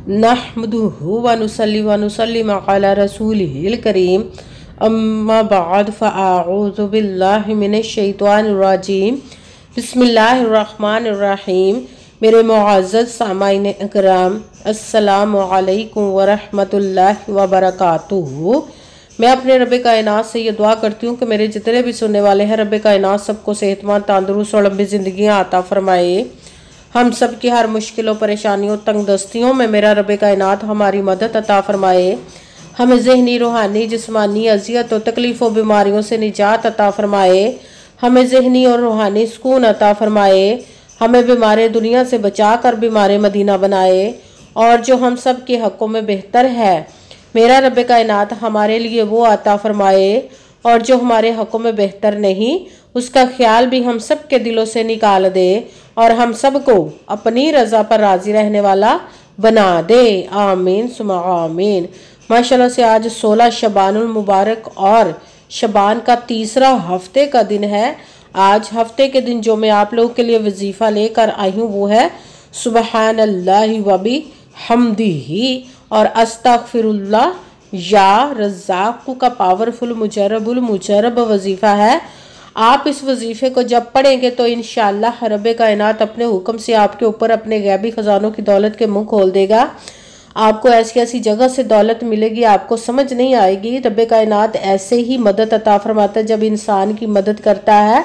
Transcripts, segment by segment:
नहमदुहु व नुसल्ली व नुसल्लिम अला रसूलिहिल करीम अम्मा बाद फ़अऊज़ु बिल्लाहि मिनश शैतानिर रजीम बिस्मिल्लाहिर रहमानिर रहीम। मेरे मुअज़्ज़ज़ सामाईन इकराम अस्सलामु अलैकुम व रहमतुल्लाहि व बरकातुहू। मैं अपने रब कायनात से ये दुआ करती हूँ कि मेरे जितने भी सुनने वाले हैं रब कायनात सबको सेहतमंद तंदुरुस्त और लंबी ज़िंदगियाँ अता फरमाए। हम सब की हर मुश्किलों परेशानियों तंगदस्तियों में मेरा रब कायनात हमारी मदद अता फरमाए। हमें ज़हनी रूहानी जिस्मानी अजियत और तकलीफ़ों बीमारियों से निजात अता फरमाए। हमें ज़हनी और रूहानी सुकून अता फरमाए। हमें बीमार दुनिया से बचा कर बीमार मदीना बनाए। और जो हम सब के हक़ों में बेहतर है मेरा रब कायनात हमारे लिए वो अता फरमाए। और जो हमारे हक़ों में बेहतर नहीं उसका ख्याल भी हम सब के दिलों से निकाल दे और हम सबको अपनी रज़ा पर राज़ी रहने वाला बना दे। आमीन सुमा आमीन। माशाल्लाह से आज 16 शबानुल मुबारक और शबान का तीसरा हफ्ते का दिन है। आज हफ्ते के दिन जो मैं आप लोगों के लिए वजीफ़ा लेकर आई हूँ वो है सुबहानल्लाहि व बिहम्दिही और अस्तगफिरुल्लाह या रज़्ज़ाक़ का पावरफुल मुजरब वजीफ़ा है। आप इस वजीफ़े को जब पढ़ेंगे तो इंशाअल्लाह रब कायनात अपने हुक्म से आपके ऊपर अपने गैबी ख़जानों की दौलत के मुंह खोल देगा। आपको ऐसी ऐसी जगह से दौलत मिलेगी आपको समझ नहीं आएगी। रब कायनात ऐसे ही मदद अता फरमाता है जब इंसान की मदद करता है।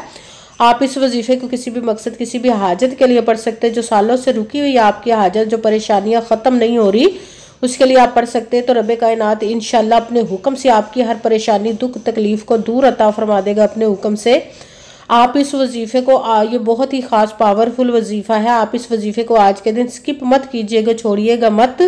आप इस वजीफ़े को किसी भी मकसद किसी भी हाजत के लिए पढ़ सकते हैं। जो सालों से रुकी हुई आपकी हाजत जो परेशानियां ख़त्म नहीं हो रही उसके लिए आप पढ़ सकते हैं। तो रब कायनात इंशाअल्लाह अपने हुक्म से आपकी हर परेशानी दुख तकलीफ़ को दूर अता फरमा देगा अपने हुक्म से। आप इस वजीफ़े को ये बहुत ही ख़ास पावरफुल वजीफ़ा है। आप इस वजीफ़े को आज के दिन स्किप मत कीजिएगा, छोड़िएगा मत।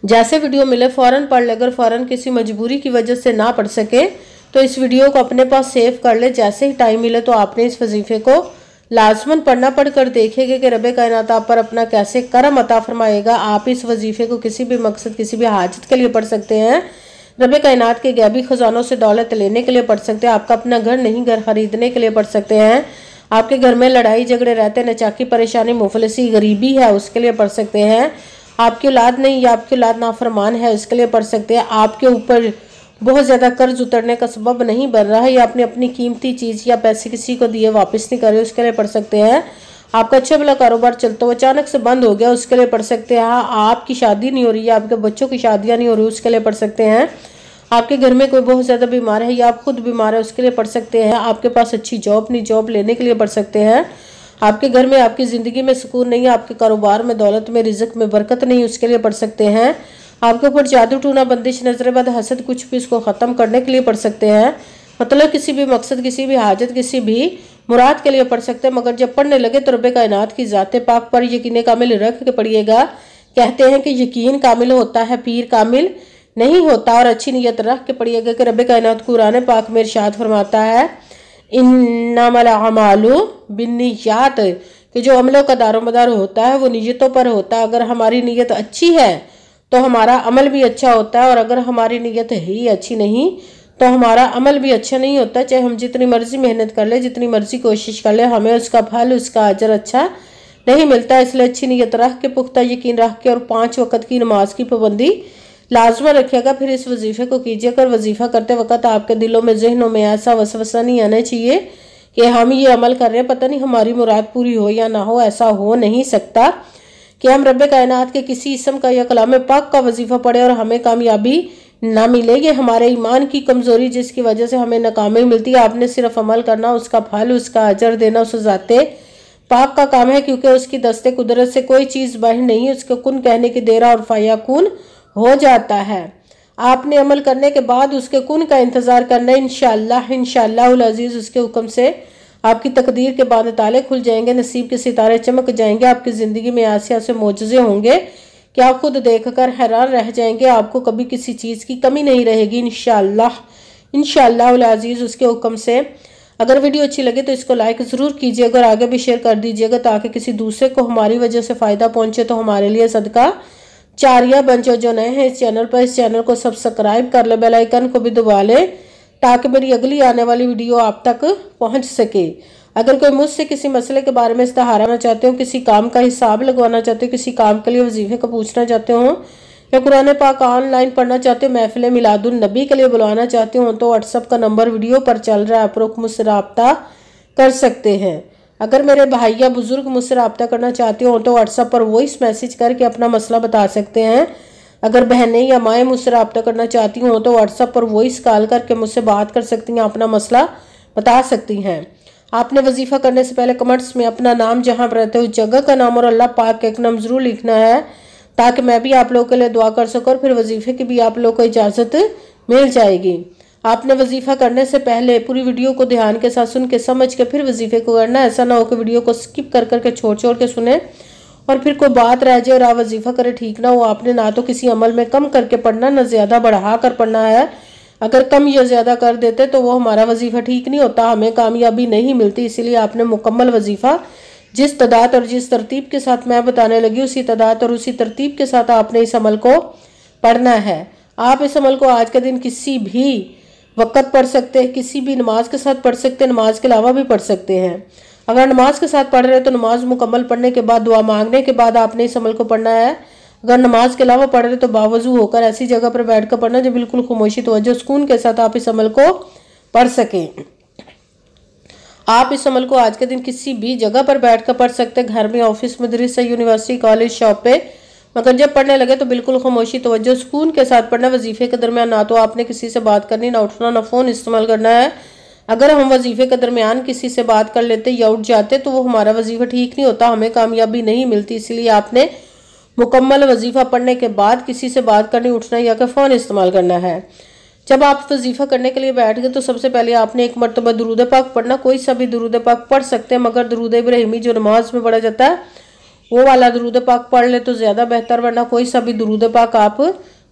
जैसे वीडियो मिले फ़ौरन पढ़ ले। अगर फ़ौरन किसी मजबूरी की वजह से ना पढ़ सके तो इस वीडियो को अपने पास सेव कर ले। जैसे ही टाइम मिले तो आपने इस वजीफ़े को लाजमन पढ़ना। पढ़कर देखेंगे कि रब कायनात आप पर अपना कैसे करम अता फरमाएगा। आप इस वजीफ़े को किसी भी मकसद किसी भी हाजत के लिए पढ़ सकते हैं। रब कायनात के गैबी ख़जानों से दौलत लेने के लिए पढ़ सकते हैं। आपका अपना घर नहीं घर खरीदने के लिए पढ़ सकते हैं। आपके घर में लड़ाई झगड़े रहते नचाकी परेशानी मुफलिसी गरीबी है उसके लिए पढ़ सकते हैं। आपकी औलाद नहीं या आपकी औलाद नाफरमान है इसके लिए पढ़ सकते हैं। आपके ऊपर बहुत ज़्यादा कर्ज उतरने का सबब नहीं बन रहा है या आपने अपनी कीमती चीज़ या पैसे किसी को दिए वापस नहीं करे उसके लिए पढ़ सकते हैं। आपका अच्छा भला कारोबार चलता हुआ अचानक से बंद हो गया उसके लिए पढ़ सकते हैं। आपकी शादी नहीं हो रही है आपके बच्चों की शादियाँ नहीं हो रही उसके लिए पढ़ सकते हैं। आपके घर में कोई बहुत ज़्यादा बीमार है या आप खुद बीमार है उसके लिए पढ़ सकते हैं। आपके पास अच्छी जॉब नहीं जॉब लेने के लिए पढ़ सकते हैं। आपके घर में आपकी ज़िंदगी में सुकून नहीं है आपके कारोबार में दौलत में रिज़्क़ में बरकत नहीं उसके लिए पढ़ सकते हैं। आपके ऊपर जादू टूना बंदिश नजर बद हसद कुछ भी इसको ख़त्म करने के लिए पढ़ सकते हैं। मतलब किसी भी मकसद किसी भी हाजत किसी भी मुराद के लिए पढ़ सकते हैं। मगर जब पढ़ने लगे तो रब कायनात की ज़ात पाक पर यकीन कामिल रख के पढ़िएगा। कहते हैं कि यकीन कामिल होता है पीर कामिल नहीं होता। और अच्छी नीयत रख के पढ़िएगा कि रब कायनात कुरान पाक में इरशाद फरमाता है इन्नमल अमालु बिन्नियात कि जो अमलों का दारोमदार होता है वो नीयतों पर होता है। अगर हमारी नीयत अच्छी है तो हमारा अमल भी अच्छा होता है और अगर हमारी नीयत ही अच्छी नहीं तो हमारा अमल भी अच्छा नहीं होता। चाहे हम जितनी मर्जी मेहनत कर ले जितनी मर्जी कोशिश कर ले हमें उसका फल उसका अजर अच्छा नहीं मिलता। इसलिए अच्छी नीयत रख के पुख्ता यकीन रख के और 5 वक़्त की नमाज की पाबंदी लाजमा रखिएगा। फिर इस वजीफ़े को कीजिएगा और वजीफ़ा करते वक्त आपके दिलों में जहनों में ऐसा वसवसा नहीं आना चाहिए कि हम ये अमल कर रहे हैं पता नहीं हमारी मुराद पूरी हो या ना हो। ऐसा हो नहीं सकता कि हम रब कायनात के किसी इसम का या कलाम पाक का वजीफ़ा पढ़े और हमें कामयाबी ना मिले। ये हमारे ईमान की कमज़ोरी जिसकी वजह से हमें नाकामी मिलती है। आपने सिर्फ अमल करना उसका फल उसका अजर देना उस ज़ाते पाक का काम है क्योंकि उसकी दस्ते कुदरत से कोई चीज़ बाहर नहीं उसको कुन कहने की देरा और फयाकुन हो जाता है। आपने अमल करने के बाद उसके कुन का इंतज़ार करना इंशाअल्लाह अज़ीज़ उसके हुक्म से आपकी तकदीर के बाद ताले खुल जाएंगे नसीब के सितारे चमक जाएंगे। आपकी ज़िंदगी में ऐसे ऐसे मोजज़े होंगे कि आप खुद देखकर हैरान रह जाएंगे। आपको कभी किसी चीज़ की कमी नहीं रहेगी इंशाअल्लाह अज़ीज़ उसके हुक्म से। अगर वीडियो अच्छी लगे तो इसको लाइक ज़रूर कीजिएगा और आगे भी शेयर कर दीजिएगा ताकि किसी दूसरे को हमारी वजह से फ़ायदा पहुँचे तो हमारे लिए सदका चारिया बन जाओ। जो नए हैं इस चैनल को सब्सक्राइब कर ले बेल आइकन को भी दबा ले ताकि मेरी अगली आने वाली वीडियो आप तक पहुंच सके। अगर कोई मुझसे किसी मसले के बारे में इस्तिहारा करना चाहते हो, किसी काम का हिसाब लगवाना चाहते हो, किसी काम के लिए वजीफे को पूछना चाहते हो, या कुरान पाक ऑनलाइन पढ़ना चाहते हो, महफिल मिलादुन नबी के लिए बुलवाना चाहते हो, तो व्हाट्सअप का नंबर वीडियो पर चल रहा है, आप लोग मुझसे रब्ता कर सकते हैं। अगर मेरे भाई या बुजुर्ग मुझसे रब्ता करना चाहते हो तो व्हाट्सएप पर वॉइस मैसेज करके अपना मसला बता सकते हैं। अगर बहनें या माएँ मुझसे रब्ता करना चाहती हों तो व्हाट्सएप पर वॉइस कॉल करके मुझसे बात कर सकती हैं, अपना मसला बता सकती हैं। आपने वजीफ़ा करने से पहले कमेंट्स में अपना नाम, जहाँ पर रहते हो जगह का नाम और अल्लाह पाक का एक नाम ज़रूर लिखना है, ताकि मैं भी आप लोगों के लिए दुआ कर सकूँ और फिर वजीफ़े की भी आप लोग को इजाज़त मिल जाएगी। आपने वजीफ़ा करने से पहले पूरी वीडियो को ध्यान के साथ सुन के समझ के फिर वजीफ़े को करना। ऐसा ना हो कि वीडियो को स्किप कर करके छोड़ के सुने और फिर कोई बात रह जाए और आप वजीफ़ा करें, ठीक ना हो। आपने ना तो किसी अमल में कम करके पढ़ना, ना ज़्यादा बढ़ा कर पढ़ना है। अगर कम या ज़्यादा कर देते तो वो हमारा वजीफ़ा ठीक नहीं होता, हमें कामयाबी नहीं मिलती। इसीलिए आपने मुकम्मल वजीफ़ा जिस तादाद और जिस तरतीब के साथ मैं बताने लगी, उसी तादाद और उसी तरतीब के साथ आपने इस अमल को पढ़ना है। आप इस अमल को आज के दिन किसी भी वक़्त पढ़ सकते हैं, किसी भी नमाज के साथ पढ़ सकते हैं, नमाज के अलावा भी पढ़ सकते हैं। अगर नमाज के साथ पढ़ रहे हैं तो नमाज मुकम्मल पढ़ने के बाद, दुआ मांगने के बाद आपने इस अमल को पढ़ना है। अगर नमाज के अलावा पढ़ रहे तो बावजू होकर ऐसी जगह पर बैठ कर पढ़ना जो बिल्कुल खामोशी तवज्जो सुकून के साथ आप इस अमल को पढ़ सकें। आप इस अमल को आज के दिन किसी भी जगह पर बैठ कर पढ़ सकते हैं, घर में, ऑफिस, मदरसा, यूनिवर्सिटी, कॉलेज, शॉप पे, मगर जब पढ़ने लगे तो बिल्कुल खामोशी तवज्जो सुकून के साथ पढ़ना। वजीफे के दरमियान ना तो आपने किसी से बात करनी, ना उठना, ना फ़ोन इस्तेमाल करना है। अगर हम वजीफे के दरमियान किसी से बात कर लेते या उठ जाते तो वो हमारा वजीफा ठीक नहीं होता, हमें कामयाबी नहीं मिलती। इसलिए आपने मुकम्मल वजीफा पढ़ने के बाद किसी से बात करनी, उठना या कि फ़ोन इस्तेमाल करना है। जब आप वजीफा करने के लिए बैठ गए तो सबसे पहले आपने एक मरतबा दुरूद पाक पढ़ना। कोई सा भी दुरूद पाक पढ़ सकते हैं, मगर दुरूद इब्राहिमी जो नमाज में पढ़ा जाता है वो वाला दुरूद पाक पढ़ ले तो ज़्यादा बेहतर, वरना कोई सा भी दुरूद पाक आप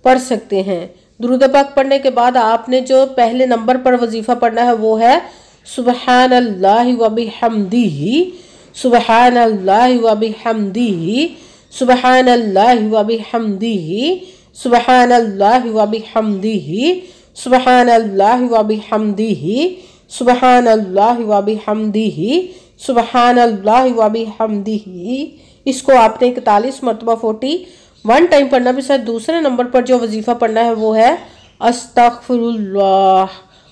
पढ़ सकते हैं। दुरूद पाक पढ़ने के बाद आपने जो पहले नंबर पर वजीफ़ा पढ़ना है वो है सुबहानल्लाहि व बिहम्दिही, सुबहानल्लाहि व बिहम्दिही, सुबहानल्लाहि व बिहम्दिही, सुबहानल्लाहि व बिहम्दिही, सुबहानल्लाहि व बिहम्दिही, सुबहानल्लाहि व बिहम्दिही, सुबहानल्लाहि व बिहम्दिही। इसको आपने 41 मरतबा 41 टाइम पढ़ना। भी साथ दूसरे नंबर पर जो वजीफ़ा पढ़ना है वो है अस्तगफिरुल्लाह,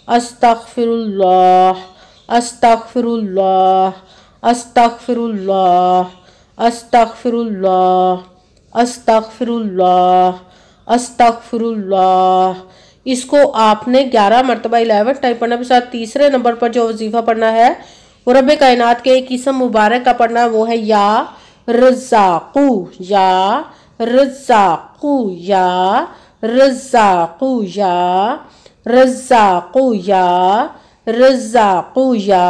अस्तगफिरुल्लाह, अस्तगफिरुल्लाह, अस्तगफिरुल्लाह, अस्तगफिरुल्लाह, अस्तगफिरुल्लाह, अस्तगफिरुल्लाह। इसको आपने 11 मरतबा 11 टाइम पढ़ना। भी साथ तीसरे नंबर पर जो वजीफ़ा पढ़ना है वो रब्बे कायनात के एक इसम मुबारक का पढ़ना है, वो है या रज़्ज़ाक़ू, या रज़्ज़ाक़ू, या रज़्ज़ाक़ू, या रज़्ज़ाक़ू, या रज़्ज़ाक़ू, या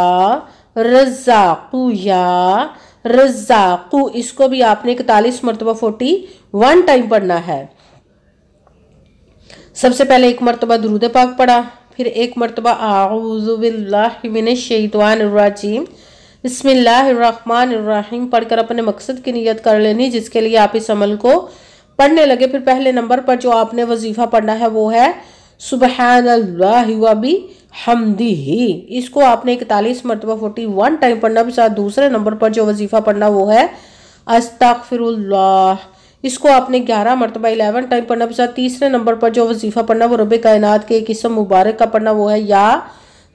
रज़्ज़ाक़ू, या रज़्ज़ाक़ू। इसको भी आपने 41 मरतबा 41 टाइम पढ़ना है। सबसे पहले एक मरतबा दुरूद पाक पढ़ा, फिर एक मरतबा आऊज़ु बिल्लाहि मिनश शैतानिर रजीम बिस्मिल्लाहिर्रहमानिर्रहीम पढ़कर अपने मकसद की नियत कर लेनी जिसके लिए आप इस अमल को पढ़ने लगे। फिर पहले नंबर पर जो आपने वजीफ़ा पढ़ना है वो है सुबहानल्लाहि व बिहम्दिही। इसको आपने 41 मरतबा 41 टाइम पढ़ना। भी साथ दूसरे नंबर पर जो वजीफ़ा पढ़ना वो है अस्तगफिरुल्लाह। इसको आपने 11 मरतबा 11 टाइम पढ़ना। भी साथ तीसरे नंबर पर जो वजीफ़ा पढ़ना वो रब्बे कायनात के एक इसम मुबारक का पढ़ना, वो है या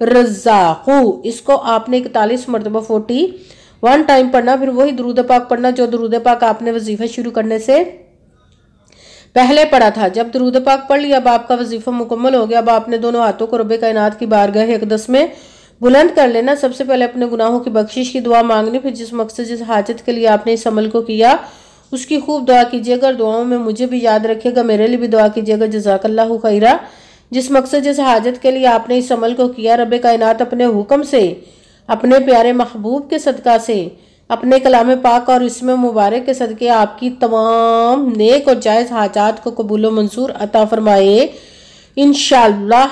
रज़्ज़ाक़ू। इसको आपने 41 मरतबा 41 टाइम पढ़ना। फिर वही दुरूद पाक पढ़ना जो दुरूद पाक आपने वजीफ़ा शुरू करने से पहले पढ़ा था। जब दुरूद पाक पढ़ लिया, अब आपका वजीफ़ा मुकम्मल हो गया। अब आपने दोनों हाथों को रब्बे कायनात की बारगाह अक़दस में बुलंद कर लेना। सबसे पहले अपने गुनाहों की बख्शिश की दुआ मांगनी। फिर जिस मकसद, जिस हाजत के लिए आपने इस अमल को किया उसकी खूब दुआ कीजिएगा। दुआओं में मुझे भी याद रखिएगा, मेरे लिए भी दुआ कीजिएगा। जज़ाकल्लाहु खैरा। जिस मकसद, जिस हाजत के लिए आपने इस अमल को किया, रब्बे कायनात अपने हुक्म से, अपने प्यारे महबूब के सदका से, अपने कलाम पाक और इसमें मुबारक के सदके आपकी तमाम नेक और जायज़ हाजात को कबूल मंजूर अता फरमाए इंशाअल्लाह,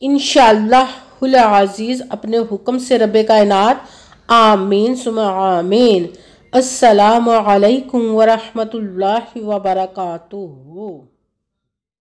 इंशाअल्लाहुल अज़ीज़ अपने हुक्म से रब्बे कायनात। आमीन सुम्मा आमीन। अस्सलामु अलैकुम व रहमतुल्लाहि व बरकातुहू।